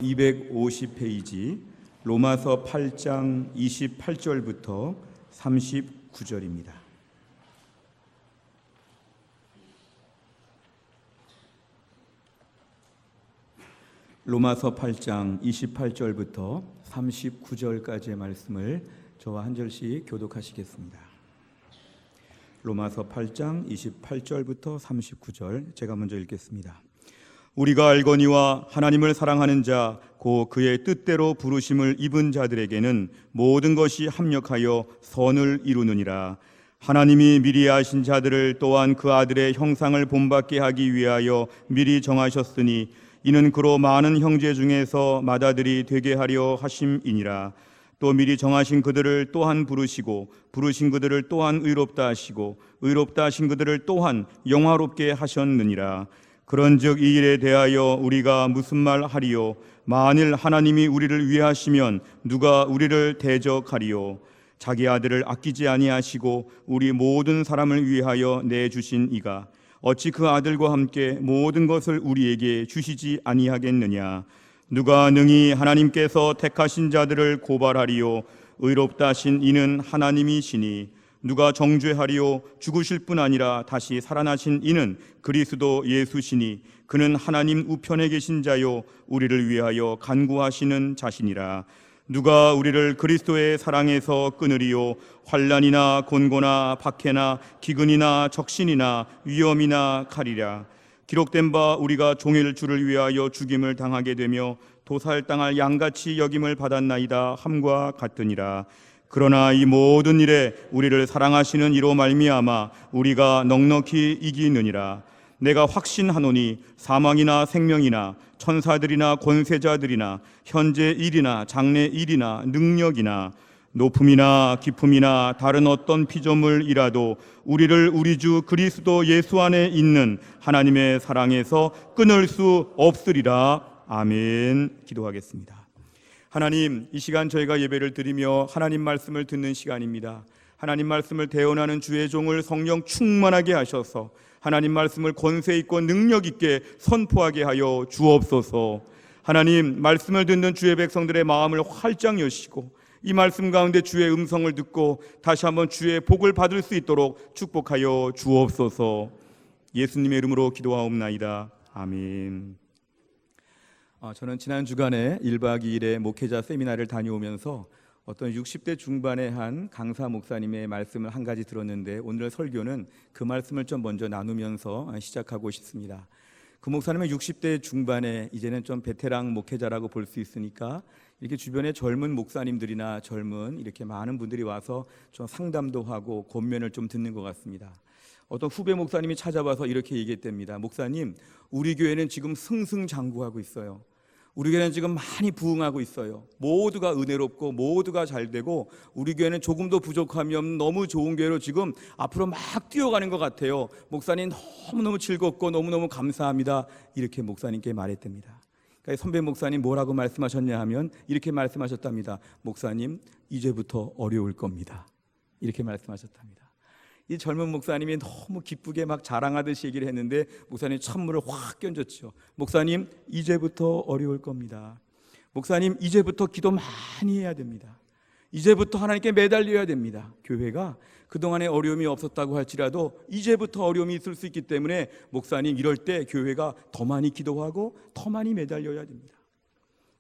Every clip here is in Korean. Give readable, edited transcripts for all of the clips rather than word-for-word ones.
250페이지 로마서 8장 28절부터 39절입니다. 로마서 8장 28절부터 39절까지의 말씀을 저와 한 절씩 교독하시겠습니다. 로마서 8장 28절부터 39절 제가 먼저 읽겠습니다. 우리가 알거니와 하나님을 사랑하는 자 곧 그의 뜻대로 부르심을 입은 자들에게는 모든 것이 합력하여 선을 이루느니라. 하나님이 미리 아신 자들을 또한 그 아들의 형상을 본받게 하기 위하여 미리 정하셨으니 이는 그로 많은 형제 중에서 맏아들이 되게 하려 하심이니라. 또 미리 정하신 그들을 또한 부르시고 부르신 그들을 또한 의롭다 하시고 의롭다 하신 그들을 또한 영화롭게 하셨느니라. 그런즉 이 일에 대하여 우리가 무슨 말 하리요? 만일 하나님이 우리를 위하시면 누가 우리를 대적하리요? 자기 아들을 아끼지 아니하시고 우리 모든 사람을 위하여 내주신 이가 어찌 그 아들과 함께 모든 것을 우리에게 주시지 아니하겠느냐? 누가 능히 하나님께서 택하신 자들을 고발하리요? 의롭다 하신 이는 하나님이시니 누가 정죄하리요? 죽으실 뿐 아니라 다시 살아나신 이는 그리스도 예수시니 그는 하나님 우편에 계신 자요 우리를 위하여 간구하시는 자시니라. 누가 우리를 그리스도의 사랑에서 끊으리요? 환난이나 곤고나 박해나 기근이나 적신이나 위험이나 칼이라. 기록된 바 우리가 종일 주를 위하여 죽임을 당하게 되며 도살당할 양같이 여김을 받았나이다 함과 같으니라. 그러나 이 모든 일에 우리를 사랑하시는 이로 말미암아 우리가 넉넉히 이기느니라. 내가 확신하노니 사망이나 생명이나 천사들이나 권세자들이나 현재 일이나 장래 일이나 능력이나 높음이나 깊음이나 다른 어떤 피조물이라도 우리를 우리 주 그리스도 예수 안에 있는 하나님의 사랑에서 끊을 수 없으리라. 아멘. 기도하겠습니다. 하나님, 이 시간 저희가 예배를 드리며 하나님 말씀을 듣는 시간입니다. 하나님 말씀을 대언하는 주의 종을 성령 충만하게 하셔서 하나님 말씀을 권세 있고 능력 있게 선포하게 하여 주옵소서. 하나님, 말씀을 듣는 주의 백성들의 마음을 활짝 여시고 이 말씀 가운데 주의 음성을 듣고 다시 한번 주의 복을 받을 수 있도록 축복하여 주옵소서. 예수님의 이름으로 기도하옵나이다. 아멘. 저는 지난 주간에 1박 2일의 목회자 세미나를 다녀오면서 어떤 60대 중반의 한 강사 목사님의 말씀을 한 가지 들었는데 오늘 설교는 그 말씀을 좀 먼저 나누면서 시작하고 싶습니다. 그 목사님은 60대 중반에 이제는 좀 베테랑 목회자라고 볼 수 있으니까 이렇게 주변에 젊은 목사님들이나 젊은 이렇게 많은 분들이 와서 좀 상담도 하고 권면을 좀 듣는 것 같습니다. 어떤 후배 목사님이 찾아와서 이렇게 얘기했답니다. 목사님, 우리 교회는 지금 승승장구하고 있어요. 우리 교회는 지금 많이 부흥하고 있어요. 모두가 은혜롭고 모두가 잘되고 우리 교회는 조금도 부족하면 너무 좋은 교회로 지금 앞으로 막 뛰어가는 것 같아요. 목사님 너무너무 즐겁고 너무너무 감사합니다. 이렇게 목사님께 말했답니다. 그러니까 선배 목사님 뭐라고 말씀하셨냐 하면 이렇게 말씀하셨답니다. 목사님, 이제부터 어려울 겁니다. 이렇게 말씀하셨답니다. 이 젊은 목사님이 너무 기쁘게 막 자랑하듯이 얘기를 했는데 목사님 찬물을 확 끼얹었죠. 목사님, 이제부터 어려울 겁니다. 목사님, 이제부터 기도 많이 해야 됩니다. 이제부터 하나님께 매달려야 됩니다. 교회가 그동안에 어려움이 없었다고 할지라도 이제부터 어려움이 있을 수 있기 때문에 목사님, 이럴 때 교회가 더 많이 기도하고 더 많이 매달려야 됩니다.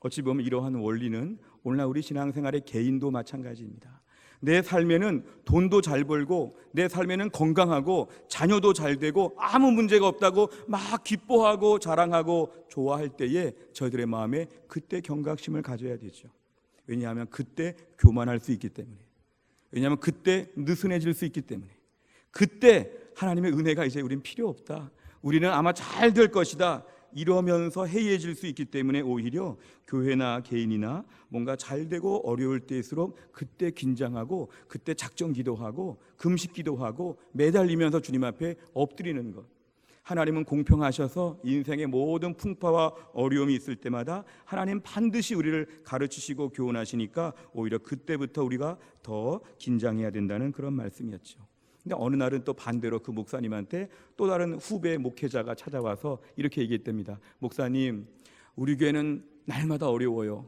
어찌 보면 이러한 원리는 오늘날 우리 신앙생활의 개인도 마찬가지입니다. 내 삶에는 돈도 잘 벌고 내 삶에는 건강하고 자녀도 잘 되고 아무 문제가 없다고 막 기뻐하고 자랑하고 좋아할 때에 저희들의 마음에 그때 경각심을 가져야 되죠. 왜냐하면 그때 교만할 수 있기 때문에, 왜냐하면 그때 느슨해질 수 있기 때문에, 그때 하나님의 은혜가 이제 우린 필요 없다, 우리는 아마 잘 될 것이다 이러면서 해이해질 수 있기 때문에 오히려 교회나 개인이나 뭔가 잘 되고 어려울 때일수록 그때 긴장하고 그때 작정 기도하고 금식 기도하고 매달리면서 주님 앞에 엎드리는 것. 하나님은 공평하셔서 인생의 모든 풍파와 어려움이 있을 때마다 하나님 반드시 우리를 가르치시고 교훈하시니까 오히려 그때부터 우리가 더 긴장해야 된다는 그런 말씀이었죠. 근데 어느 날은 또 반대로 그 목사님한테 또 다른 후배 목회자가 찾아와서 이렇게 얘기했답니다. 목사님, 우리 교회는 날마다 어려워요.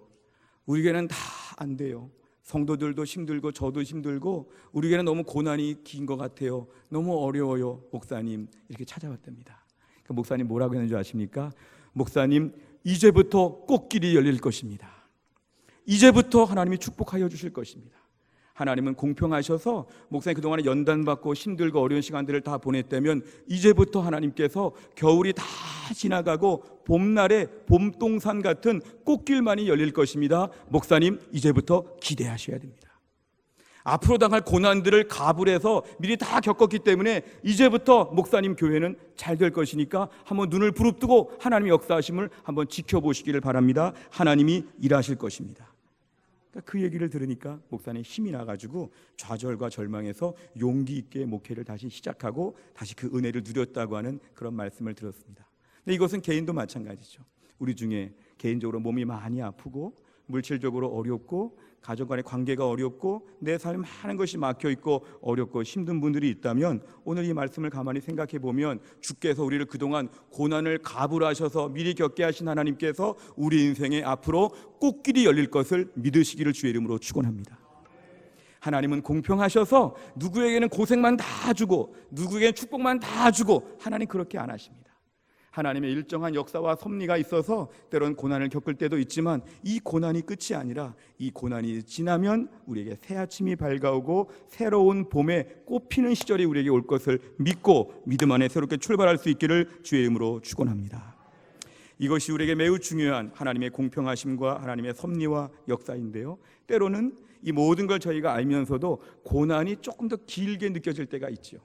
우리에게는 다 안 돼요. 성도들도 힘들고 저도 힘들고 우리에게는 너무 고난이 긴 것 같아요. 너무 어려워요. 목사님, 이렇게 찾아왔답니다. 그러니까 목사님 뭐라고 했는지 아십니까? 목사님, 이제부터 꽃길이 열릴 것입니다. 이제부터 하나님이 축복하여 주실 것입니다. 하나님은 공평하셔서 목사님 그동안에 연단받고 힘들고 어려운 시간들을 다 보냈다면 이제부터 하나님께서 겨울이 다 지나가고 봄날에 봄동산 같은 꽃길만이 열릴 것입니다. 목사님, 이제부터 기대하셔야 됩니다. 앞으로 당할 고난들을 가불해서 미리 다 겪었기 때문에 이제부터 목사님 교회는 잘 될 것이니까 한번 눈을 부릅뜨고 하나님의 역사하심을 한번 지켜보시기를 바랍니다. 하나님이 일하실 것입니다. 그 얘기를 들으니까 목사님 힘이 나가지고 좌절과 절망에서 용기 있게 목회를 다시 시작하고 다시 그 은혜를 누렸다고 하는 그런 말씀을 들었습니다. 근데 이것은 개인도 마찬가지죠. 우리 중에 개인적으로 몸이 많이 아프고 물질적으로 어렵고 가족 간의 관계가 어렵고 내 삶 많은 것이 막혀있고 어렵고 힘든 분들이 있다면 오늘 이 말씀을 가만히 생각해 보면 주께서 우리를 그동안 고난을 가불하셔서 미리 겪게 하신 하나님께서 우리 인생에 앞으로 꽃길이 열릴 것을 믿으시기를 주의 이름으로 축원합니다. 하나님은 공평하셔서 누구에게는 고생만 다 주고 누구에게는 축복만 다 주고 하나님 그렇게 안 하십니다. 하나님의 일정한 역사와 섭리가 있어서 때론 고난을 겪을 때도 있지만 이 고난이 끝이 아니라 이 고난이 지나면 우리에게 새 아침이 밝아오고 새로운 봄에 꽃피는 시절이 우리에게 올 것을 믿고 믿음 안에 새롭게 출발할 수 있기를 주의 이름으로 축원합니다. 이것이 우리에게 매우 중요한 하나님의 공평하심과 하나님의 섭리와 역사인데요, 때로는 이 모든 걸 저희가 알면서도 고난이 조금 더 길게 느껴질 때가 있죠.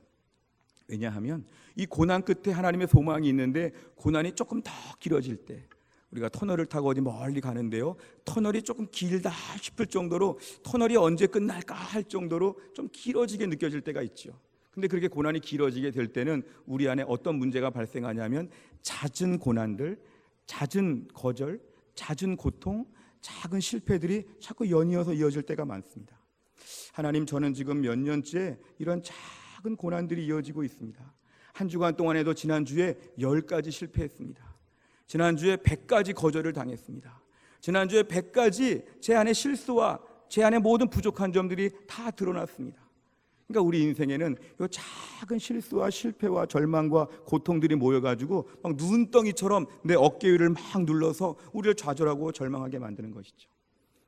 왜냐하면 이 고난 끝에 하나님의 소망이 있는데 고난이 조금 더 길어질 때, 우리가 터널을 타고 어디 멀리 가는데요, 터널이 조금 길다 싶을 정도로 터널이 언제 끝날까 할 정도로 좀 길어지게 느껴질 때가 있죠. 근데 그렇게 고난이 길어지게 될 때는 우리 안에 어떤 문제가 발생하냐면 잦은 고난들, 잦은 거절, 잦은 고통, 작은 실패들이 자꾸 연이어서 이어질 때가 많습니다. 하나님, 저는 지금 몇 년째 이런 작은 고난들이 이어지고 있습니다. 한 주간 동안에도 지난주에 10가지 실패했습니다. 지난주에 100가지 거절을 당했습니다. 지난주에 100가지 제 안의 실수와 제 안의 모든 부족한 점들이 다 드러났습니다. 그러니까 우리 인생에는 이 작은 실수와 실패와 절망과 고통들이 모여가지고 막 눈덩이처럼 내 어깨 위를 막 눌러서 우리를 좌절하고 절망하게 만드는 것이죠.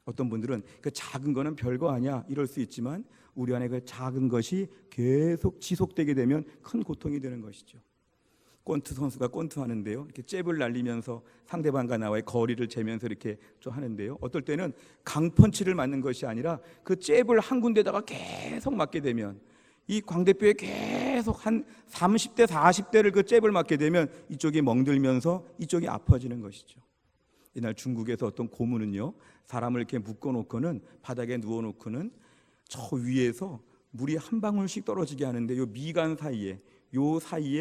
어떤 분들은 그 작은 거는 별거 아니야 이럴 수 있지만 우리 안에 그 작은 것이 계속 지속되게 되면 큰 고통이 되는 것이죠. 권투 선수가 권투 하는데요, 이렇게 잽을 날리면서 상대방과 나와의 거리를 재면서 이렇게 좀 하는데요, 어떨 때는 강펀치를 맞는 것이 아니라 그 잽을 한 군데다가 계속 맞게 되면 이 광대뼈에 계속 한 30대 40대를 그 잽을 맞게 되면 이쪽이 멍들면서 이쪽이 아파지는 것이죠. 이날 중국에서 어떤 고문은요, 사람을 이렇게 묶어놓고는 바닥에 누워놓고는 저 위에서 물이 한 방울씩 떨어지게 하는데 요 미간 사이에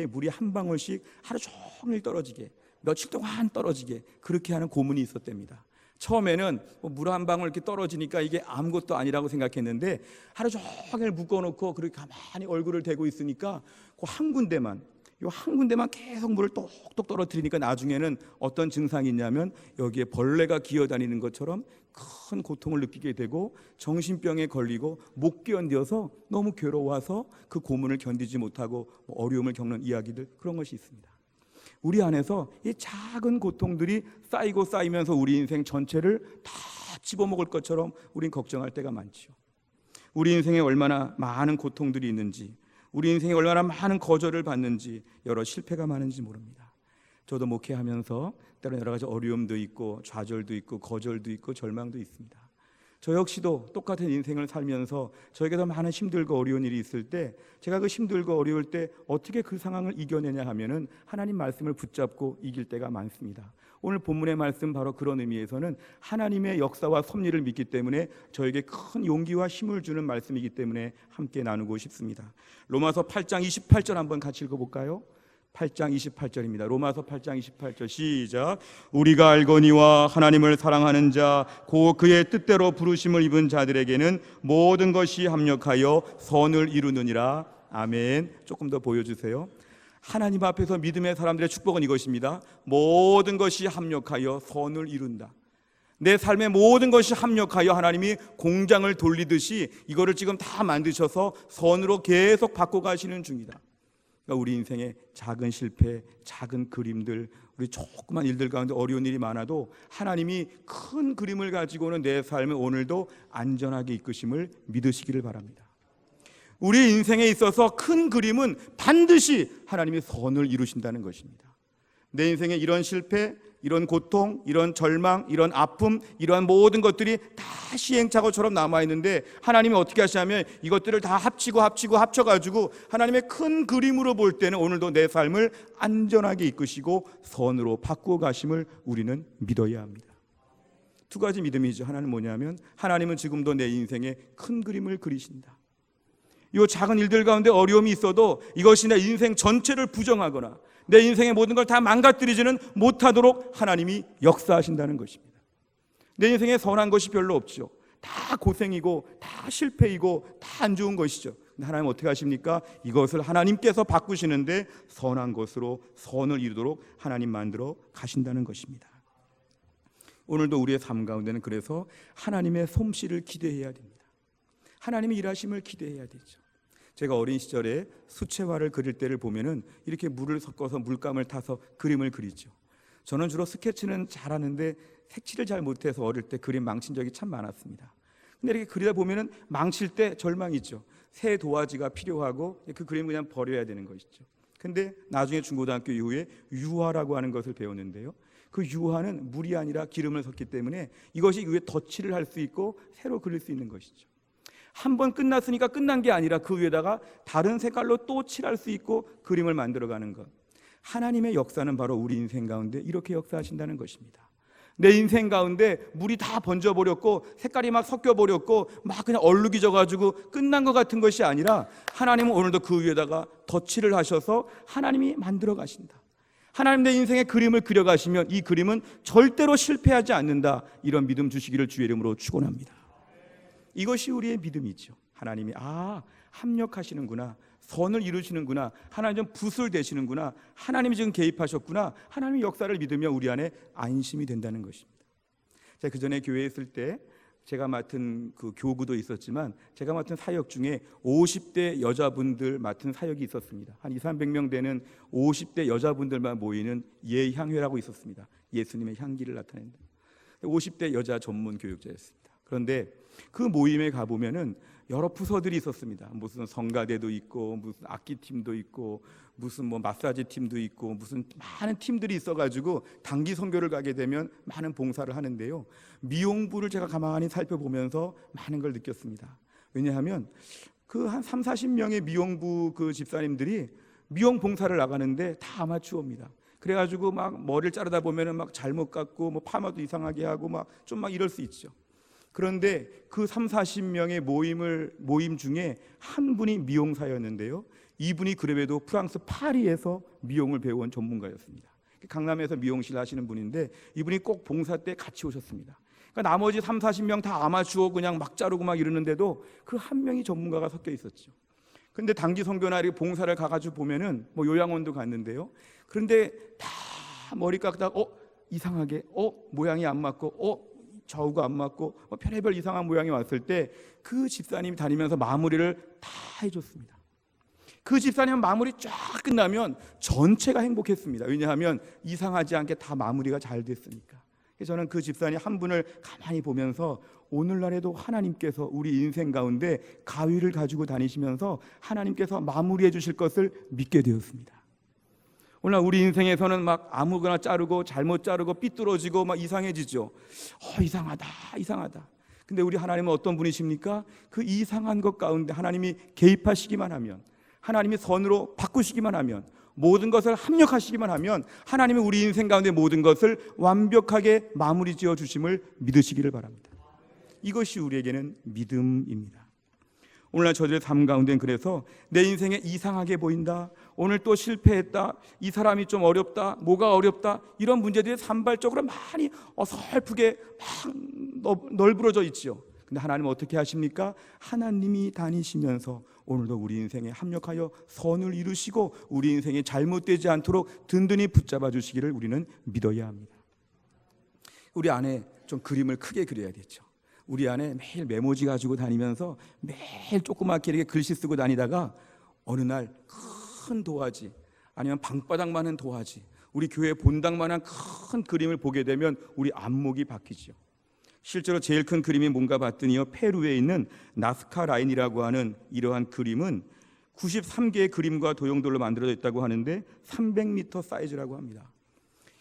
물이 한 방울씩 하루 종일 떨어지게, 며칠 동안 떨어지게 그렇게 하는 고문이 있었답니다. 처음에는 물 한 방울 이렇게 떨어지니까 이게 아무것도 아니라고 생각했는데 하루 종일 묶어놓고 그렇게 가만히 얼굴을 대고 있으니까 그 한 군데만 계속 물을 똑똑 떨어뜨리니까 나중에는 어떤 증상이 있냐면 여기에 벌레가 기어다니는 것처럼 큰 고통을 느끼게 되고 정신병에 걸리고 못 견뎌서 너무 괴로워서 그 고문을 견디지 못하고 어려움을 겪는 이야기들, 그런 것이 있습니다. 우리 안에서 이 작은 고통들이 쌓이고 쌓이면서 우리 인생 전체를 다 집어먹을 것처럼 우린 걱정할 때가 많죠. 우리 인생에 얼마나 많은 고통들이 있는지, 우리 인생에 얼마나 많은 거절을 받는지, 여러 실패가 많은지 모릅니다. 저도 목회하면서 때로는 여러 가지 어려움도 있고 좌절도 있고 거절도 있고 절망도 있습니다. 저 역시도 똑같은 인생을 살면서 저에게도 많은 힘들고 어려운 일이 있을 때, 제가 그 힘들고 어려울 때 어떻게 그 상황을 이겨내냐 하면은 하나님 말씀을 붙잡고 이길 때가 많습니다. 오늘 본문의 말씀 바로 그런 의미에서는 하나님의 역사와 섭리를 믿기 때문에 저에게 큰 용기와 힘을 주는 말씀이기 때문에 함께 나누고 싶습니다. 로마서 8장 28절 한번 같이 읽어볼까요? 8장 28절입니다. 로마서 8장 28절 시작. 우리가 알거니와 하나님을 사랑하는 자 곧 그의 뜻대로 부르심을 입은 자들에게는 모든 것이 합력하여 선을 이루느니라. 아멘. 조금 더 보여주세요. 하나님 앞에서 믿음의 사람들의 축복은 이것입니다. 모든 것이 합력하여 선을 이룬다. 내 삶의 모든 것이 합력하여 하나님이 공장을 돌리듯이 이거를 지금 다 만드셔서 선으로 계속 바꿔가시는 중이다. 그러니까 우리 인생의 작은 실패, 작은 그림들, 우리 조그만 일들 가운데 어려운 일이 많아도 하나님이 큰 그림을 가지고는 내 삶을 오늘도 안전하게 이끄심을 믿으시기를 바랍니다. 우리 인생에 있어서 큰 그림은 반드시 하나님이 선을 이루신다는 것입니다. 내 인생에 이런 실패, 이런 고통, 이런 절망, 이런 아픔, 이러한 모든 것들이 다 시행착오처럼 남아있는데 하나님이 어떻게 하시냐면 이것들을 다 합쳐가지고 하나님의 큰 그림으로 볼 때는 오늘도 내 삶을 안전하게 이끄시고 선으로 바꾸어 가심을 우리는 믿어야 합니다. 두 가지 믿음이죠. 하나는 뭐냐면 하나님은 지금도 내 인생에 큰 그림을 그리신다. 이 작은 일들 가운데 어려움이 있어도 이것이 내 인생 전체를 부정하거나 내 인생의 모든 걸 다 망가뜨리지는 못하도록 하나님이 역사하신다는 것입니다. 내 인생에 선한 것이 별로 없죠. 다 고생이고 다 실패이고 다 안 좋은 것이죠. 근데 하나님 어떻게 하십니까? 이것을 하나님께서 바꾸시는데 선한 것으로 선을 이루도록 하나님 만들어 가신다는 것입니다. 오늘도 우리의 삶 가운데는 그래서 하나님의 솜씨를 기대해야 됩니다. 하나님의 일하심을 기대해야 되죠. 제가 어린 시절에 수채화를 그릴 때를 보면은 이렇게 물을 섞어서 물감을 타서 그림을 그리죠. 저는 주로 스케치는 잘하는데 색칠을 잘 못해서 어릴 때 그림 망친 적이 참 많았습니다. 근데 이렇게 그리다 보면은 망칠 때 절망이죠. 새 도화지가 필요하고 그 그림을 그냥 버려야 되는 것이죠. 근데 나중에 중고등학교 이후에 유화라고 하는 것을 배웠는데요. 그 유화는 물이 아니라 기름을 섞기 때문에 이것이 위에 덧칠을 할 수 있고 새로 그릴 수 있는 것이죠. 한 번 끝났으니까 끝난 게 아니라 그 위에다가 다른 색깔로 또 칠할 수 있고 그림을 만들어가는 것. 하나님의 역사는 바로 우리 인생 가운데 이렇게 역사하신다는 것입니다. 내 인생 가운데 물이 다 번져버렸고 색깔이 막 섞여버렸고 막 그냥 얼룩이 져가지고 끝난 것 같은 것이 아니라 하나님은 오늘도 그 위에다가 덧칠을 하셔서 하나님이 만들어 가신다. 하나님 내 인생의 그림을 그려가시면 이 그림은 절대로 실패하지 않는다. 이런 믿음 주시기를 주의 이름으로 축원합니다. 이것이 우리의 믿음이죠. 하나님이 합력하시는구나, 선을 이루시는구나, 하나님 좀 붓을 대시는구나, 하나님이 지금 개입하셨구나, 하나님의 역사를 믿으며 우리 안에 안심이 된다는 것입니다. 제가 그 전에 교회에 있을 때 제가 맡은 그 교구도 있었지만 제가 맡은 사역 중에 50대 여자분들 맡은 사역이 있었습니다. 한 200~300명 되는 50대 여자분들만 모이는 예향회라고 있었습니다. 예수님의 향기를 나타내는 50대 여자 전문 교육자였습니다. 그런데 그 모임에 가보면은 여러 부서들이 있었습니다. 무슨 성가대도 있고 무슨 악기팀도 있고 무슨 뭐 마사지 팀도 있고 무슨 많은 팀들이 있어가지고 단기 선교를 가게 되면 많은 봉사를 하는데요. 미용부를 제가 가만히 살펴보면서 많은 걸 느꼈습니다. 왜냐하면 그 한 30~40명의 미용부 그 집사님들이 미용 봉사를 나가는데 다 아마추어입니다. 그래가지고 막 머리를 자르다 보면은 막 잘못 깎고 뭐 파마도 이상하게 하고 막 좀 막 이럴 수 있죠. 그런데 그 30~40명의 모임 중에 한 분이 미용사였는데요. 이분이 그래도 프랑스 파리에서 미용을 배운 전문가였습니다. 강남에서 미용실 하시는 분인데 이분이 꼭 봉사 때 같이 오셨습니다. 그러니까 나머지 30~40명 다 아마추어 그냥 막 자르고 막 이러는데도 그 한 명이 전문가가 섞여 있었죠. 그런데 단기 선교나 이렇게 봉사를 가가지고 보면은 뭐 요양원도 갔는데요. 그런데 다 머리 깎다가 이상하게 모양이 안 맞고 좌우가 안 맞고 별의별 이상한 모양이 왔을 때 그 집사님이 다니면서 마무리를 다 해줬습니다. 그 집사님 마무리 쫙 끝나면 전체가 행복했습니다. 왜냐하면 이상하지 않게 다 마무리가 잘 됐으니까. 그래서 저는 그 집사님 한 분을 가만히 보면서 오늘날에도 하나님께서 우리 인생 가운데 가위를 가지고 다니시면서 하나님께서 마무리해 주실 것을 믿게 되었습니다. 오늘 우리 인생에서는 막 아무거나 자르고 잘못 자르고 삐뚤어지고 막 이상해지죠. 이상하다. 근데 우리 하나님은 어떤 분이십니까? 그 이상한 것 가운데 하나님이 개입하시기만 하면, 하나님이 선으로 바꾸시기만 하면, 모든 것을 합력하시기만 하면 하나님이 우리 인생 가운데 모든 것을 완벽하게 마무리 지어 주심을 믿으시기를 바랍니다. 이것이 우리에게는 믿음입니다. 오늘날 저들의 삶 가운데는 그래서 내 인생에 이상하게 보인다, 오늘 또 실패했다, 이 사람이 좀 어렵다, 뭐가 어렵다, 이런 문제들이 산발적으로 많이 어설프게 막 널브러져 있죠. 근데 하나님은 어떻게 하십니까? 하나님이 다니시면서 오늘도 우리 인생에 합력하여 선을 이루시고 우리 인생이 잘못되지 않도록 든든히 붙잡아 주시기를 우리는 믿어야 합니다. 우리 안에 좀 그림을 크게 그려야겠죠. 우리 안에 매일 메모지 가지고 다니면서 매일 조그맣게 이렇게 글씨 쓰고 다니다가 어느 날 큰 도화지, 아니면 방바닥만한 도화지, 우리 교회 본당만한 큰 그림을 보게 되면 우리 안목이 바뀌죠. 실제로 제일 큰 그림이 뭔가 봤더니요, 페루에 있는 나스카 라인이라고 하는 이러한 그림은 93개의 그림과 도형들로 만들어져 있다고 하는데 300m 사이즈라고 합니다.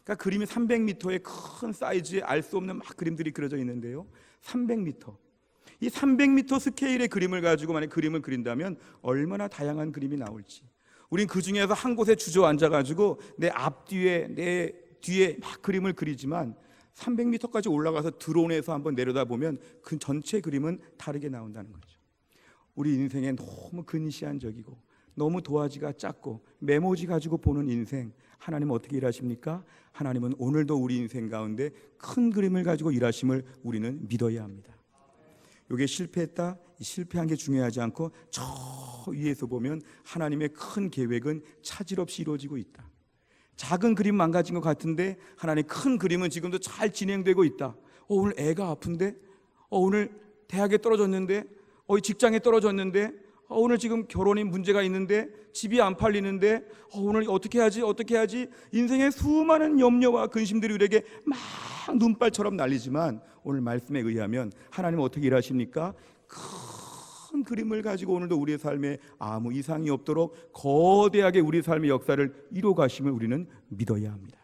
그러니까 그림이 300m의 큰 사이즈에 알 수 없는 막 그림들이 그려져 있는데요, 300m, 이 300m 스케일의 그림을 가지고 만약 그림을 그린다면 얼마나 다양한 그림이 나올지. 우린 그 중에서 한 곳에 주저앉아 가지고 내 앞뒤에 내 뒤에 막 그림을 그리지만 300m까지 올라가서 드론에서 한번 내려다보면 그 전체 그림은 다르게 나온다는 거죠. 우리 인생에 너무 근시안적이고 너무 도화지가 작고 메모지 가지고 보는 인생, 하나님은 어떻게 일하십니까? 하나님은 오늘도 우리 인생 가운데 큰 그림을 가지고 일하심을 우리는 믿어야 합니다. 이게 실패했다, 실패한 게 중요하지 않고 저 위에서 보면 하나님의 큰 계획은 차질 없이 이루어지고 있다. 작은 그림 망가진 것 같은데 하나님의 큰 그림은 지금도 잘 진행되고 있다. 오늘 애가 아픈데, 오늘 대학에 떨어졌는데, 직장에 떨어졌는데, 오늘 지금 결혼이 문제가 있는데, 집이 안 팔리는데, 오늘 어떻게 하지? 인생의 수많은 염려와 근심들이 우리에게 막 눈발처럼 날리지만 오늘 말씀에 의하면 하나님은 어떻게 일하십니까? 큰 그림을 가지고 오늘도 우리의 삶에 아무 이상이 없도록 거대하게 우리 삶의 역사를 이루어 가심을 우리는 믿어야 합니다.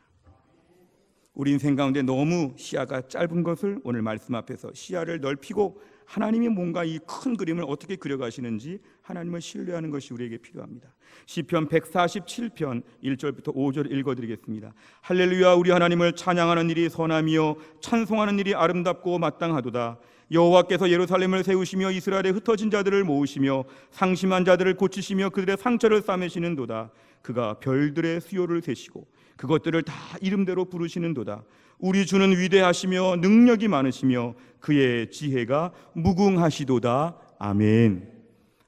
우리 인생 가운데 너무 시야가 짧은 것을 오늘 말씀 앞에서 시야를 넓히고 하나님이 뭔가 이 큰 그림을 어떻게 그려가시는지 하나님을 신뢰하는 것이 우리에게 필요합니다. 시편 147편 1절부터 5절 읽어드리겠습니다. 할렐루야, 우리 하나님을 찬양하는 일이 선하며 찬송하는 일이 아름답고 마땅하도다. 여호와께서 예루살렘을 세우시며 이스라엘의 흩어진 자들을 모으시며 상심한 자들을 고치시며 그들의 상처를 싸매시는도다. 그가 별들의 수요를 세시고 그것들을 다 이름대로 부르시는도다. 우리 주는 위대하시며 능력이 많으시며 그의 지혜가 무궁하시도다. 아멘.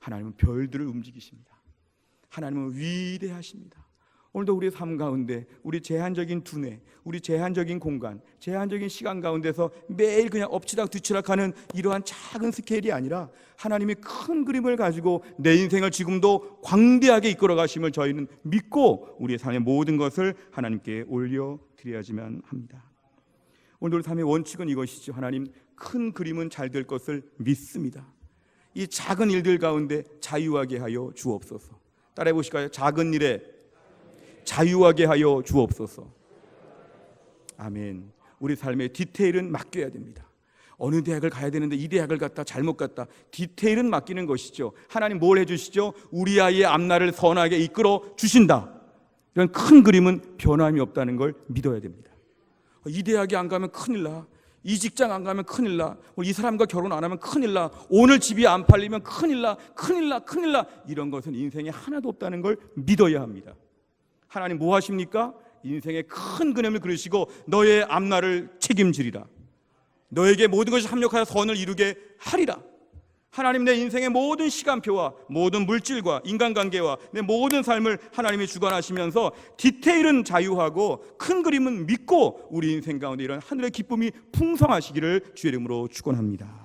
하나님은 별들을 움직이십니다. 하나님은 위대하십니다. 오늘도 우리의 삶 가운데 우리 제한적인 두뇌, 우리 제한적인 공간, 제한적인 시간 가운데서 매일 그냥 엎치락 뒤치락하는 이러한 작은 스케일이 아니라 하나님의 큰 그림을 가지고 내 인생을 지금도 광대하게 이끌어 가심을 저희는 믿고 우리의 삶의 모든 것을 하나님께 올려드려야지만 합니다. 오늘 우리 삶의 원칙은 이것이죠. 하나님, 큰 그림은 잘 될 것을 믿습니다. 이 작은 일들 가운데 자유하게 하여 주옵소서. 따라해 보실까요? 작은 일에 자유하게 하여 주옵소서. 아멘. 우리 삶의 디테일은 맡겨야 됩니다. 어느 대학을 가야 되는데 이 대학을 갔다 잘못 갔다, 디테일은 맡기는 것이죠. 하나님 뭘 해주시죠? 우리 아이의 앞날을 선하게 이끌어 주신다. 이런 큰 그림은 변함이 없다는 걸 믿어야 됩니다. 이 대학에 안 가면 큰일 나, 이 직장 안 가면 큰일 나, 이 사람과 결혼 안 하면 큰일 나, 오늘 집이 안 팔리면 큰일 나. 이런 것은 인생에 하나도 없다는 걸 믿어야 합니다. 하나님 뭐 하십니까? 인생의 큰 그림을 그리시고 너의 앞날을 책임지리라. 너에게 모든 것이 합력하여 선을 이루게 하리라. 하나님, 내 인생의 모든 시간표와 모든 물질과 인간관계와 내 모든 삶을 하나님이 주관하시면서 디테일은 자유하고 큰 그림은 믿고 우리 인생 가운데 이런 하늘의 기쁨이 풍성하시기를 주의 이름으로 축원합니다.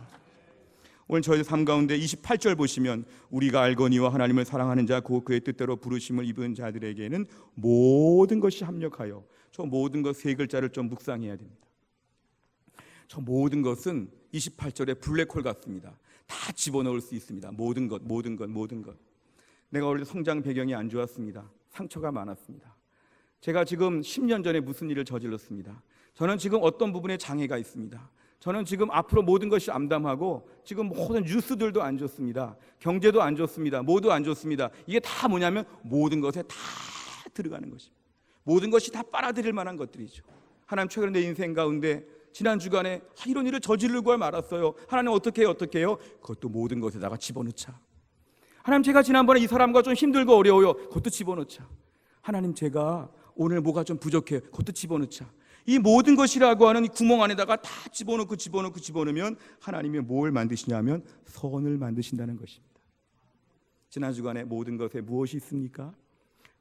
오늘 저희 삶 가운데 28절 보시면 우리가 알거니와 하나님을 사랑하는 자 곧 그의 뜻대로 부르심을 입은 자들에게는 모든 것이 합력하여, 저 모든 것 세 글자를 좀 묵상해야 됩니다. 저 모든 것은 28절에 블랙홀 같습니다. 다 집어넣을 수 있습니다. 모든 것. 내가 원래 성장 배경이 안 좋았습니다. 상처가 많았습니다. 제가 지금 10년 전에 무슨 일을 저질렀습니다. 저는 지금 어떤 부분에 장애가 있습니다. 저는 지금 앞으로 모든 것이 암담하고 지금 모든 뉴스들도 안 좋습니다. 경제도 안 좋습니다. 모두 안 좋습니다. 이게 다 뭐냐면 모든 것에 다 들어가는 것입니다. 모든 것이 다 빨아들일 만한 것들이죠. 하나님, 최근에 내 인생 가운데 지난 주간에 이런 일을 저지르고 말았어요. 하나님 어떻게 해요? 그것도 모든 것에다가 집어넣자. 하나님, 제가 지난번에 이 사람과 좀 힘들고 어려워요. 그것도 집어넣자. 하나님, 제가 오늘 뭐가 좀 부족해요. 그것도 집어넣자. 이 모든 것이라고 하는 이 구멍 안에다가 다 집어넣으면 하나님이 뭘 만드시냐면 선을 만드신다는 것입니다. 지난 주간에 모든 것에 무엇이 있습니까?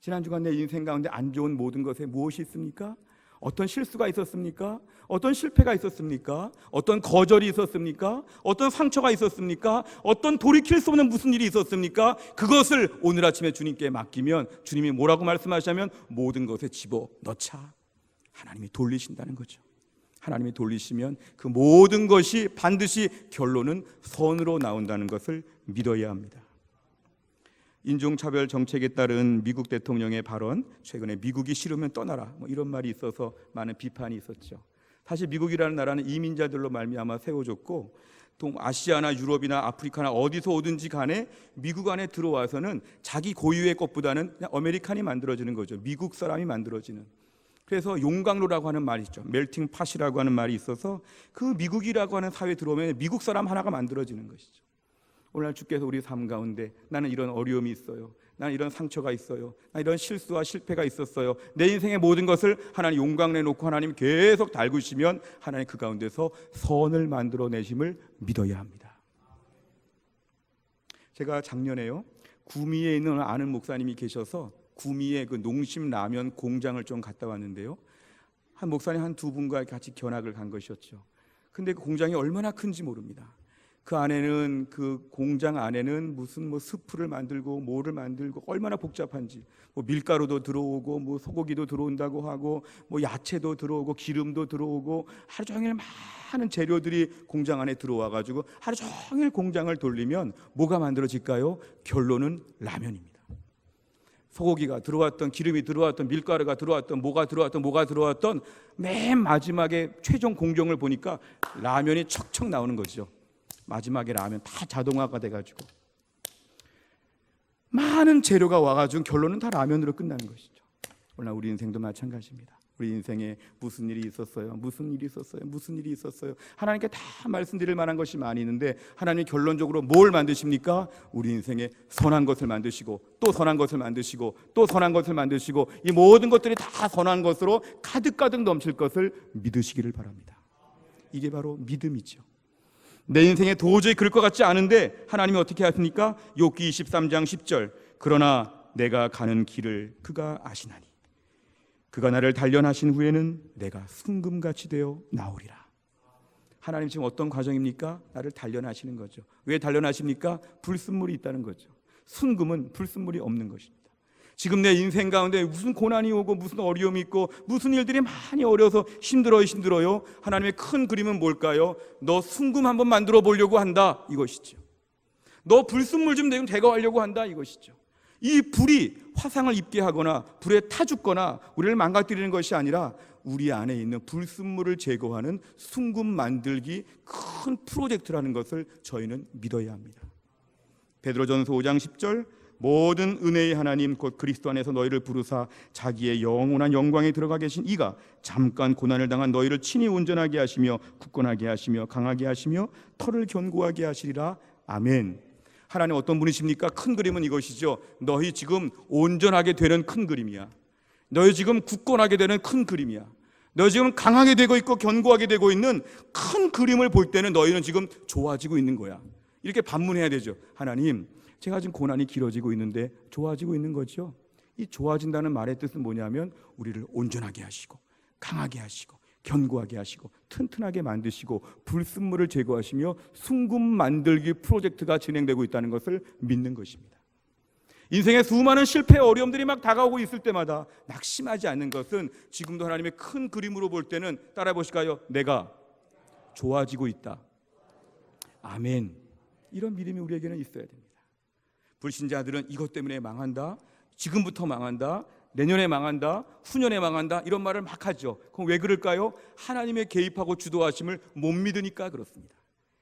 지난 주간 내 인생 가운데 안 좋은 모든 것에 무엇이 있습니까? 어떤 실수가 있었습니까? 어떤 실패가 있었습니까? 어떤 거절이 있었습니까? 어떤 상처가 있었습니까? 어떤 돌이킬 수 없는 무슨 일이 있었습니까? 그것을 오늘 아침에 주님께 맡기면 주님이 뭐라고 말씀하시냐면 모든 것에 집어넣자. 하나님이 돌리신다는 거죠. 하나님이 돌리시면 그 모든 것이 반드시 결론은 선으로 나온다는 것을 믿어야 합니다. 인종차별 정책에 따른 미국 대통령의 발언, 최근에 미국이 싫으면 떠나라 이런 말이 있어서 많은 비판이 있었죠. 사실 미국이라는 나라는 이민자들로 말미암아 세워졌고 또 아시아나 유럽이나 아프리카나 어디서 오든지 간에 미국 안에 들어와서는 자기 고유의 것보다는 그냥 아메리칸이 만들어지는 거죠. 미국 사람이 만들어지는. 그래서 용광로라고 하는 말이 있죠. 멜팅 팟이라고 하는 말이 있어서 그 미국이라고 하는 사회에 들어오면 미국 사람 하나가 만들어지는 것이죠. 오늘 주께서 우리 삶 가운데 나는 이런 어려움이 있어요. 나는 이런 상처가 있어요. 나는 이런 실수와 실패가 있었어요. 내 인생의 모든 것을 하나님 용광로에 놓고 하나님 계속 달구시면 하나님 그 가운데서 선을 만들어내심을 믿어야 합니다. 제가 작년에요, 구미에 있는 아는 목사님이 계셔서 구미에 그 농심 라면 공장을 좀 갔다 왔는데요, 한 목사님 한 두 분과 같이 견학을 간 것이었죠. 근데 그 공장이 얼마나 큰지 모릅니다. 그 안에는, 그 공장 안에는 무슨 스프를 만들고 뭐를 만들고 얼마나 복잡한지, 밀가루도 들어오고 소고기도 들어온다고 하고 야채도 들어오고 기름도 들어오고 하루 종일 많은 재료들이 공장 안에 들어와 가지고 하루 종일 공장을 돌리면 뭐가 만들어질까요? 결론은 라면입니다. 소고기가 들어왔던, 기름이 들어왔던, 밀가루가 들어왔던, 뭐가 들어왔던 맨 마지막에 최종 공정을 보니까 라면이 척척 나오는 거죠. 마지막에 라면 다 자동화가 돼가지고 많은 재료가 와가지고 결론은 다 라면으로 끝나는 것이죠. 오늘 우리 인생도 마찬가지입니다. 우리 인생에 무슨 일이 있었어요? 하나님께 다 말씀드릴 만한 것이 많이 있는데 하나님이 결론적으로 뭘 만드십니까? 우리 인생에 선한 것을 만드시고 또 선한 것을 만드시고 또 선한 것을 만드시고 이 모든 것들이 다 선한 것으로 가득가득 넘칠 것을 믿으시기를 바랍니다. 이게 바로 믿음이죠. 내 인생에 도저히 그럴 것 같지 않은데 하나님이 어떻게 하십니까? 욥기 23장 10절, 그러나 내가 가는 길을 그가 아시나니 그가 나를 단련하신 후에는 내가 순금같이 되어 나오리라. 하나님 지금 어떤 과정입니까? 나를 단련하시는 거죠. 왜 단련하십니까? 불순물이 있다는 거죠. 순금은 불순물이 없는 것입니다. 지금 내 인생 가운데 무슨 고난이 오고 무슨 어려움이 있고 무슨 일들이 많이 어려워서 힘들어요. 하나님의 큰 그림은 뭘까요? 너 순금 한번 만들어 보려고 한다, 이것이죠. 너 불순물 좀 내가 제거하려고 한다, 이것이죠. 이 불이 화상을 입게 하거나 불에 타 죽거나 우리를 망가뜨리는 것이 아니라 우리 안에 있는 불순물을 제거하는 순금 만들기 큰 프로젝트라는 것을 저희는 믿어야 합니다. 베드로전서 5장 10절, 모든 은혜의 하나님 곧 그리스도 안에서 너희를 부르사 자기의 영원한 영광에 들어가 계신 이가 잠깐 고난을 당한 너희를 친히 온전하게 하시며 굳건하게 하시며 강하게 하시며 털을 견고하게 하시리라. 아멘. 하나님 어떤 분이십니까? 큰 그림은 이것이죠. 너희 지금 온전하게 되는 큰 그림이야. 너희 지금 굳건하게 되는 큰 그림이야. 너희 지금 강하게 되고 있고 견고하게 되고 있는 큰 그림을 볼 때는 너희는 지금 좋아지고 있는 거야. 이렇게 반문해야 되죠. 하나님, 제가 지금 고난이 길어지고 있는데 좋아지고 있는 거죠. 이 좋아진다는 말의 뜻은 뭐냐면 우리를 온전하게 하시고 강하게 하시고 견고하게 하시고 튼튼하게 만드시고 불순물을 제거하시며 순금 만들기 프로젝트가 진행되고 있다는 것을 믿는 것입니다. 인생의 수많은 실패 어려움들이 막 다가오고 있을 때마다 낙심하지 않는 것은 지금도 하나님의 큰 그림으로 볼 때는 따라해 보실까요? 내가 좋아지고 있다. 아멘. 이런 믿음이 우리에게는 있어야 됩니다. 불신자들은 이것 때문에 망한다, 지금부터 망한다, 내년에 망한다, 후년에 망한다 이런 말을 막 하죠. 그럼 왜 그럴까요? 하나님의 개입하고 주도하심을 못 믿으니까 그렇습니다.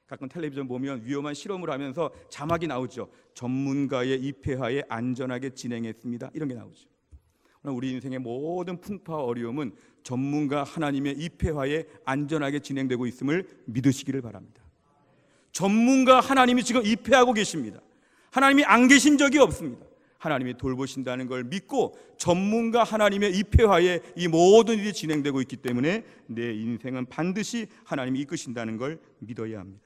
가끔 텔레비전 보면 위험한 실험을 하면서 자막이 나오죠. 전문가의 입회하에 안전하게 진행했습니다, 이런 게 나오죠. 우리 인생의 모든 풍파와 어려움은 전문가 하나님의 입회하에 안전하게 진행되고 있음을 믿으시기를 바랍니다. 전문가 하나님이 지금 입회하고 계십니다. 하나님이 안 계신 적이 없습니다. 하나님이 돌보신다는 걸 믿고 전문가 하나님의 입회하에 이 모든 일이 진행되고 있기 때문에 내 인생은 반드시 하나님이 이끄신다는 걸 믿어야 합니다.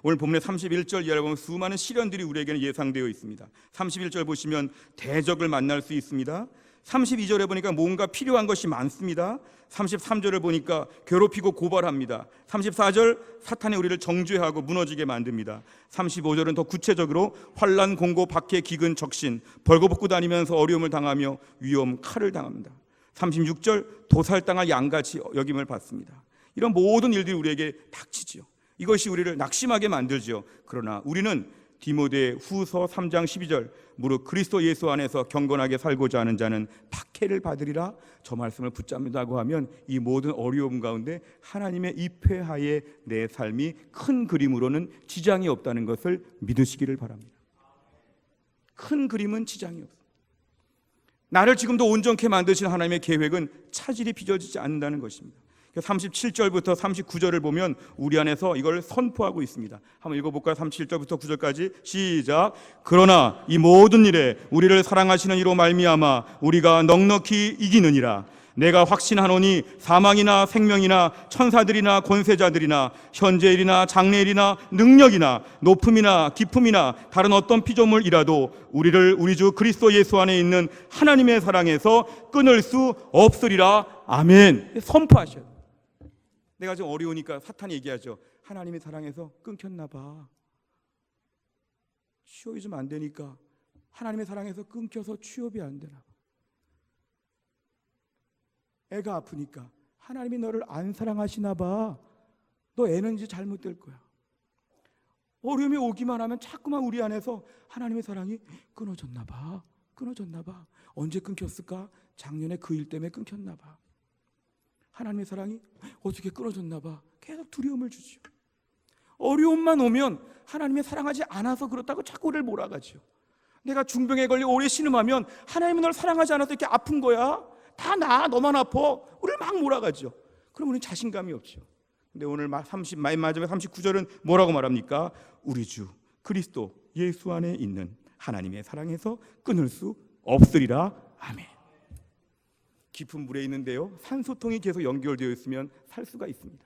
오늘 본문의 31절 이하를 보면 수많은 시련들이 우리에게는 예상되어 있습니다. 31절 보시면 대적을 만날 수 있습니다. 32절에 보니까 뭔가 필요한 것이 많습니다. 33절을 보니까 괴롭히고 고발합니다. 34절 사탄이 우리를 정죄하고 무너지게 만듭니다. 35절은 더 구체적으로 환난, 공고, 박해, 기근, 적신, 벌거벗고 다니면서 어려움을 당하며 위험, 칼을 당합니다. 36절 도살당할 양같이 여김을 받습니다. 이런 모든 일들이 우리에게 닥치지요. 이것이 우리를 낙심하게 만들지요. 그러나 우리는 디모데 후서 3장 12절 무릇 그리스도 예수 안에서 경건하게 살고자 하는 자는 박해를 받으리라, 저 말씀을 붙잡는다고 하면 이 모든 어려움 가운데 하나님의 입회하에 내 삶이 큰 그림으로는 지장이 없다는 것을 믿으시기를 바랍니다. 큰 그림은 지장이 없습니다. 나를 지금도 온전케 만드신 하나님의 계획은 차질이 빚어지지 않는다는 것입니다. 37절부터 39절을 보면 우리 안에서 이걸 선포하고 있습니다. 한번 읽어볼까요? 37절부터 9절까지 시작. 그러나 이 모든 일에 우리를 사랑하시는 이로 말미암아 우리가 넉넉히 이기느니라. 내가 확신하노니 사망이나 생명이나 천사들이나 권세자들이나 현재일이나 장래일이나 능력이나 높음이나 깊음이나 다른 어떤 피조물이라도 우리를 우리 주 그리스도 예수 안에 있는 하나님의 사랑에서 끊을 수 없으리라. 아멘. 선포하셔야 돼요. 내가 좀 어려우니까 사탄이 얘기하죠. 하나님의 사랑에서 끊겼나 봐. 취업이 좀 안 되니까 하나님의 사랑에서 끊겨서 취업이 안 되나 봐. 애가 아프니까 하나님이 너를 안 사랑하시나 봐. 너 애는 이제 잘못될 거야. 어려움이 오기만 하면 자꾸만 우리 안에서 하나님의 사랑이 끊어졌나 봐. 끊어졌나 봐. 언제 끊겼을까? 작년에 그 일 때문에 끊겼나 봐. 하나님의 사랑이 어떻게 끊어졌나 봐. 계속 두려움을 주죠. 어려움만 오면 하나님의 사랑하지 않아서 그렇다고 자꾸 우리를 몰아가죠. 내가 중병에 걸려 오래 신음하면 하나님은 널 사랑하지 않아서 이렇게 아픈 거야. 다 나, 너만 아파. 우리를 막 몰아가죠. 그럼 우리는 자신감이 없죠. 근데 오늘 맨 마지막에 39절은 뭐라고 말합니까? 우리 주 그리스도 예수 안에 있는 하나님의 사랑에서 끊을 수 없으리라. 아멘. 깊은 물에 있는데요, 산소통이 계속 연결되어 있으면 살 수가 있습니다.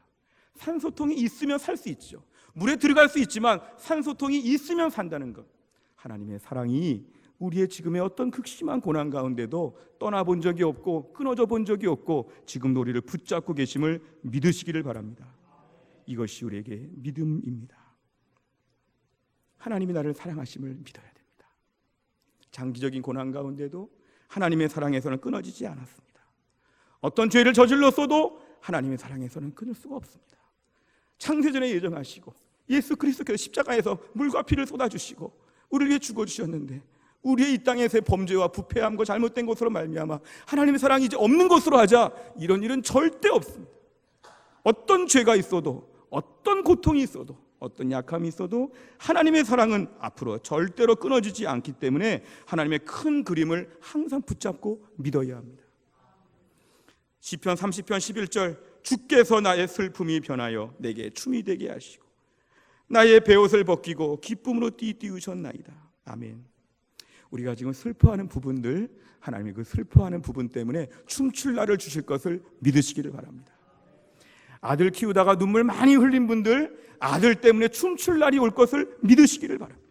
산소통이 있으면 살 수 있죠. 물에 들어갈 수 있지만 산소통이 있으면 산다는 것. 하나님의 사랑이 우리의 지금의 어떤 극심한 고난 가운데도 떠나본 적이 없고 끊어져 본 적이 없고 지금도 우리를 붙잡고 계심을 믿으시기를 바랍니다. 이것이 우리에게 믿음입니다. 하나님이 나를 사랑하심을 믿어야 됩니다. 장기적인 고난 가운데도 하나님의 사랑에서는 끊어지지 않았습니다. 어떤 죄를 저질렀어도 하나님의 사랑에서는 끊을 수가 없습니다. 창세전에 예정하시고 예수 그리스도께서 십자가에서 물과 피를 쏟아주시고 우리를 위해 죽어주셨는데 우리의 이 땅에서의 범죄와 부패함과 잘못된 것으로 말미암아 하나님의 사랑이 이제 없는 것으로 하자, 이런 일은 절대 없습니다. 어떤 죄가 있어도, 어떤 고통이 있어도, 어떤 약함이 있어도 하나님의 사랑은 앞으로 절대로 끊어지지 않기 때문에 하나님의 큰 그림을 항상 붙잡고 믿어야 합니다. 시편 30편 11절 주께서 나의 슬픔이 변하여 내게 춤이 되게 하시고 나의 베옷을 벗기고 기쁨으로 띠띠우셨나이다. 아멘. 우리가 지금 슬퍼하는 부분들, 하나님이 그 슬퍼하는 부분 때문에 춤출 날을 주실 것을 믿으시기를 바랍니다. 아들 키우다가 눈물 많이 흘린 분들, 아들 때문에 춤출 날이 올 것을 믿으시기를 바랍니다.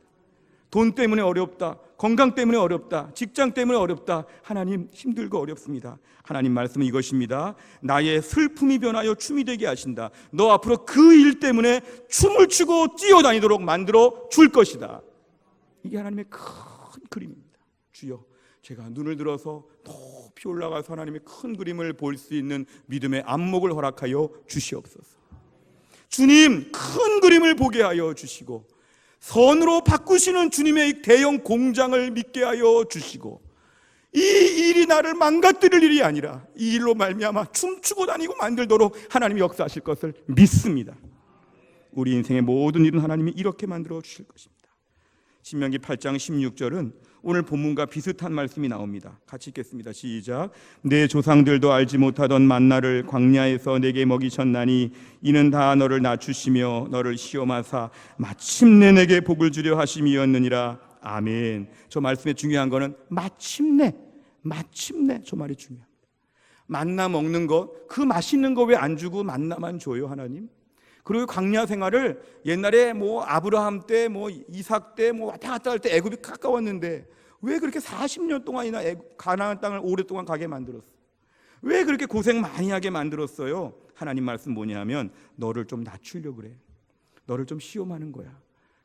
돈 때문에 어렵다, 건강 때문에 어렵다, 직장 때문에 어렵다, 하나님 힘들고 어렵습니다. 하나님 말씀은 이것입니다. 나의 슬픔이 변하여 춤이 되게 하신다. 너 앞으로 그 일 때문에 춤을 추고 뛰어다니도록 만들어 줄 것이다. 이게 하나님의 큰 그림입니다. 주여, 제가 눈을 들어서 높이 올라가서 하나님의 큰 그림을 볼 수 있는 믿음의 안목을 허락하여 주시옵소서. 주님, 큰 그림을 보게 하여 주시고 선으로 바꾸시는 주님의 대형 공장을 믿게 하여 주시고 이 일이 나를 망가뜨릴 일이 아니라 이 일로 말미암아 춤추고 다니고 만들도록 하나님이 역사하실 것을 믿습니다. 우리 인생의 모든 일은 하나님이 이렇게 만들어 주실 것입니다. 신명기 8장 16절은 오늘 본문과 비슷한 말씀이 나옵니다. 같이 읽겠습니다. 시작. 내 조상들도 알지 못하던 만나를 광야에서 내게 먹이셨나니 이는 다 너를 낮추시며 너를 시험하사 마침내 내게 복을 주려 하심이었느니라. 아멘. 저 말씀의 중요한 거는 마침내 저 말이 중요합니다. 만나 먹는 것, 그 맛있는 거 왜 안 주고 만나만 줘요 하나님? 그리고 광야 생활을 옛날에 뭐 아브라함 때, 뭐 이삭 때, 뭐 왔다 갔다 할 때 애굽이 가까웠는데 왜 그렇게 40년 동안이나 가나안 땅을 오랫동안 가게 만들었어? 왜 그렇게 고생 많이 하게 만들었어요? 하나님 말씀 뭐냐면 너를 좀 낮추려고 그래. 너를 좀 시험하는 거야.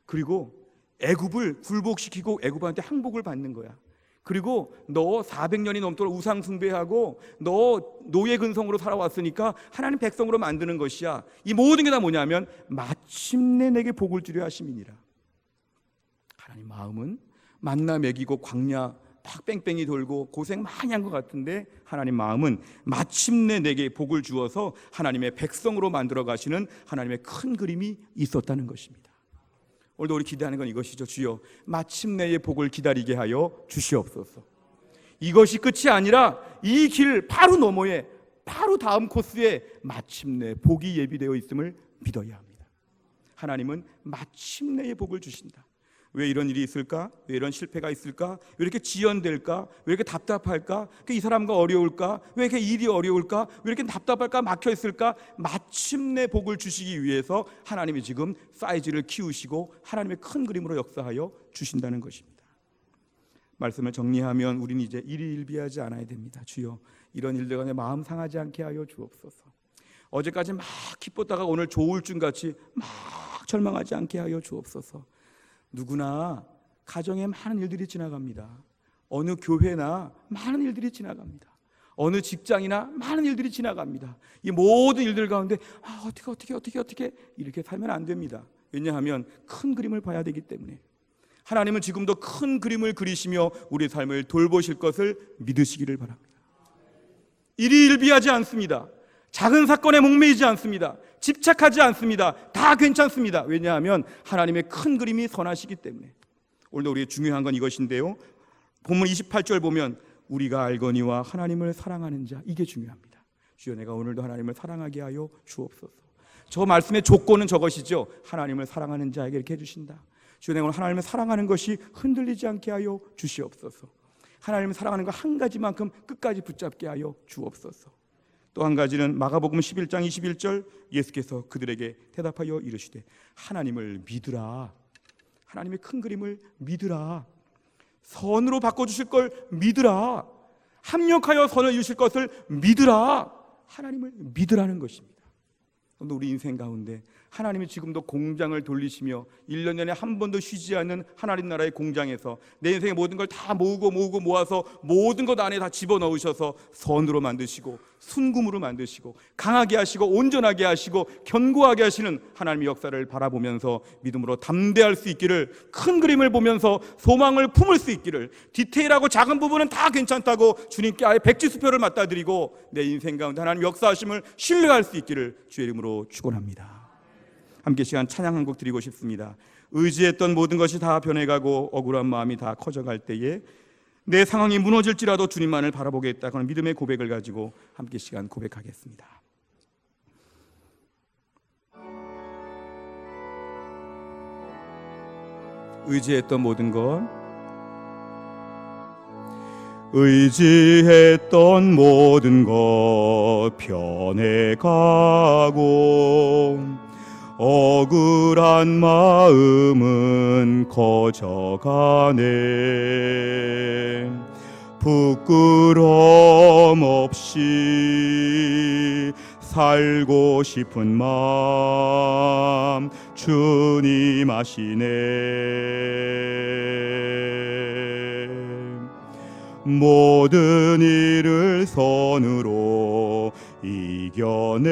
그리고 애굽을 굴복시키고 애굽한테 항복을 받는 거야. 그리고 너 400년이 넘도록 우상 숭배하고 너 노예 근성으로 살아왔으니까 하나님 백성으로 만드는 것이야. 이 모든 게 다 뭐냐면 마침내 내게 복을 주려 하심이니라. 하나님 마음은 만나 먹이고 광야 막 뺑뺑이 돌고 고생 많이 한 것 같은데 하나님 마음은 마침내 내게 복을 주어서 하나님의 백성으로 만들어 가시는 하나님의 큰 그림이 있었다는 것입니다. 오늘도 우리 기대하는 건 이것이죠. 주여 마침내의 복을 기다리게 하여 주시옵소서. 이것이 끝이 아니라 이 길 바로 너머에 바로 다음 코스에 마침내 복이 예비되어 있음을 믿어야 합니다. 하나님은 마침내의 복을 주신다. 왜 이런 일이 있을까? 왜 이런 실패가 있을까? 왜 이렇게 지연될까? 왜 이렇게 답답할까? 이 사람과 어려울까? 왜 이렇게 일이 어려울까? 왜 이렇게 답답할까? 막혀 있을까? 마침내 복을 주시기 위해서 하나님이 지금 사이즈를 키우시고 하나님의 큰 그림으로 역사하여 주신다는 것입니다. 말씀을 정리하면 우리는 이제 일희일비하지 않아야 됩니다. 주여 이런 일들 간에 마음 상하지 않게 하여 주옵소서. 어제까지 막 기뻤다가 오늘 조울증같이 막 절망하지 않게 하여 주옵소서. 누구나 가정에 많은 일들이 지나갑니다. 어느 교회나 많은 일들이 지나갑니다. 어느 직장이나 많은 일들이 지나갑니다. 이 모든 일들 가운데 어떻게 이렇게 살면 안 됩니다. 왜냐하면 큰 그림을 봐야 되기 때문에. 하나님은 지금도 큰 그림을 그리시며 우리 삶을 돌보실 것을 믿으시기를 바랍니다. 일희일비하지 않습니다. 작은 사건에 목매이지 않습니다. 집착하지 않습니다. 다 괜찮습니다. 왜냐하면 하나님의 큰 그림이 선하시기 때문에. 오늘도 우리의 중요한 건 이것인데요, 본문 28절 보면 우리가 알거니와 하나님을 사랑하는 자, 이게 중요합니다. 주여 내가 오늘도 하나님을 사랑하게 하여 주옵소서. 저 말씀의 조건은 저것이죠. 하나님을 사랑하는 자에게 이렇게 해주신다. 주여 내가 오늘 하나님을 사랑하는 것이 흔들리지 않게 하여 주시옵소서. 하나님을 사랑하는 거 한 가지만큼 끝까지 붙잡게 하여 주옵소서. 또 한 가지는 마가복음 11장 21절 예수께서 그들에게 대답하여 이르시되 하나님을 믿으라. 하나님의 큰 그림을 믿으라. 선으로 바꿔주실 걸 믿으라. 합력하여 선을 이루실 것을 믿으라. 하나님을 믿으라는 것입니다. 우리 인생 가운데 하나님이 지금도 공장을 돌리시며 1년에 한 번도 쉬지 않는 하나님 나라의 공장에서 내 인생의 모든 걸 다 모으고 모아서 모든 것 안에 다 집어넣으셔서 선으로 만드시고 순금으로 만드시고 강하게 하시고 온전하게 하시고 견고하게 하시는 하나님의 역사를 바라보면서 믿음으로 담대할 수 있기를, 큰 그림을 보면서 소망을 품을 수 있기를, 디테일하고 작은 부분은 다 괜찮다고 주님께 아예 백지수표를 맞다 드리고 내 인생 가운데 하나님 역사하심을 신뢰할 수 있기를 주의 이름으로 축원합니다. 함께 시간 찬양 한 곡 드리고 싶습니다. 의지했던 모든 것이 다 변해가고 억울한 마음이 다 커져갈 때에 내 상황이 무너질지라도 주님만을 바라보겠다 그런 믿음의 고백을 가지고 함께 시간 고백하겠습니다. 의지했던 모든 것, 의지했던 모든 것 변해가고 억울한 마음은 커져가네. 부끄럼 없이 살고 싶은 마음 주님 아시네. 모든 일을 선으로 이겨내고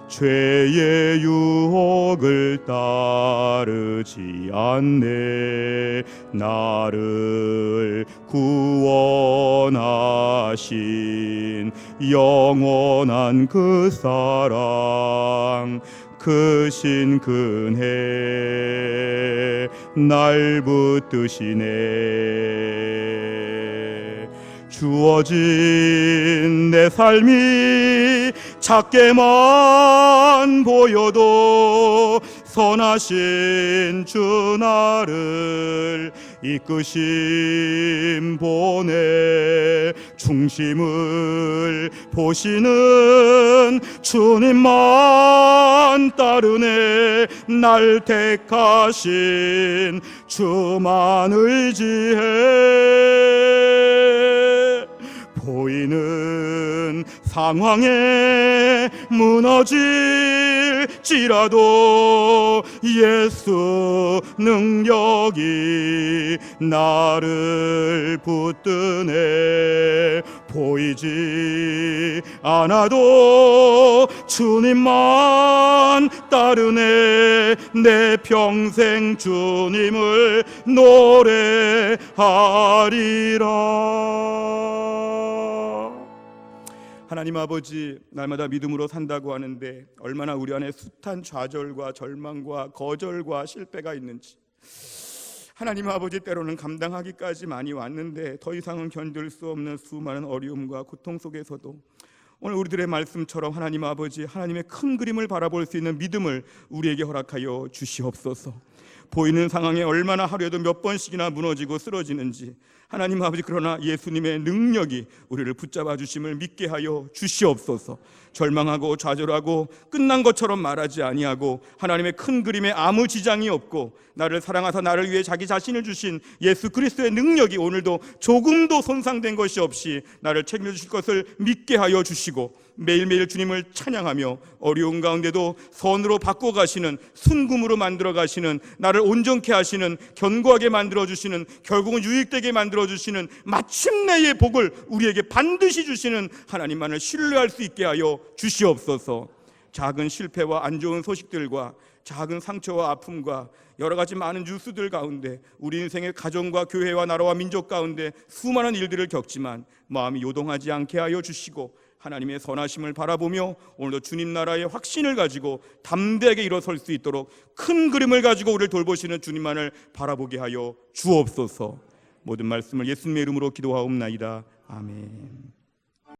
죄의 유혹을 따르지 않네. 나를 구원하신 영원한 그 사랑, 크신 근혜 날 붙드시네. 주어진 내 삶이 작게만 보여도 선하신 주 나를 이끄심 보내. 중심을 보시는 주님만 따르네. 날 택하신 주만 의지해. 보이는 상황에 무너질지라도 예수 능력이 나를 붙드네. 보이지 않아도 주님만 따르네. 내 평생 주님을 노래하리라. 하나님 아버지, 날마다 믿음으로 산다고 하는데 얼마나 우리 안에 숱한 좌절과 절망과 거절과 실패가 있는지, 하나님 아버지, 때로는 감당하기까지 많이 왔는데 더 이상은 견딜 수 없는 수많은 어려움과 고통 속에서도 오늘 우리들의 말씀처럼 하나님 아버지, 하나님의 큰 그림을 바라볼 수 있는 믿음을 우리에게 허락하여 주시옵소서. 보이는 상황에 얼마나 하루에도 몇 번씩이나 무너지고 쓰러지는지, 하나님 아버지, 그러나 예수님의 능력이 우리를 붙잡아 주심을 믿게 하여 주시옵소서. 절망하고 좌절하고 끝난 것처럼 말하지 아니하고 하나님의 큰 그림에 아무 지장이 없고 나를 사랑하사 나를 위해 자기 자신을 주신 예수 그리스도의 능력이 오늘도 조금도 손상된 것이 없이 나를 책임져 주실 것을 믿게 하여 주시고, 매일매일 주님을 찬양하며 어려운 가운데도 선으로 바꿔가시는, 순금으로 만들어 가시는, 나를 온전케 하시는, 견고하게 만들어 주시는, 결국은 유익되게 만들어 주시는 마침내의 복을 우리에게 반드시 주시는 하나님만을 신뢰할 수 있게 하여 주시옵소서. 작은 실패와 안 좋은 소식들과 작은 상처와 아픔과 여러 가지 많은 뉴스들 가운데 우리 인생의 가정과 교회와 나라와 민족 가운데 수많은 일들을 겪지만 마음이 요동하지 않게 하여 주시고, 하나님의 선하심을 바라보며 오늘도 주님 나라의 확신을 가지고 담대하게 일어설 수 있도록 큰 그림을 가지고 우리를 돌보시는 주님만을 바라보게 하여 주옵소서. 모든 말씀을 예수님의 이름으로 기도하옵나이다. 아멘.